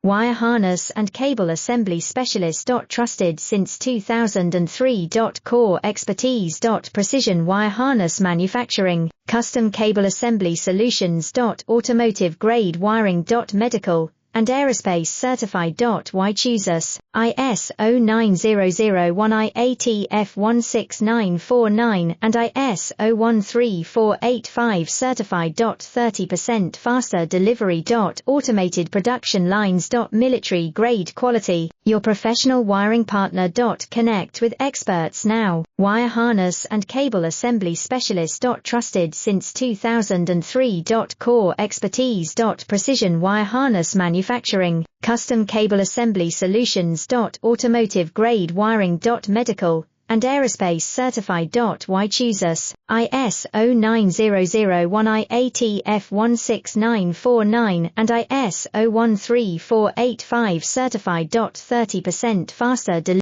Wire harness and cable assembly specialist. Trusted since 2003. Core expertise. Precision wire harness manufacturing, custom cable assembly solutions. Automotive grade wiring. Medical and aerospace certified. Why choose us? ISO 9001 IATF 16949 and ISO 13485 certified. 30% faster delivery. Automated production lines. Military grade quality, your professional wiring partner. Connect with experts now. Wire harness and cable assembly specialist. Trusted since 2003. Core expertise. Precision wire harness manufacturing, custom cable assembly solutions. Automotive grade wiring. Medical and aerospace certified. Why choose us? ISO 9001 IATF 16949 and ISO 13485 certified. 30% faster delivery.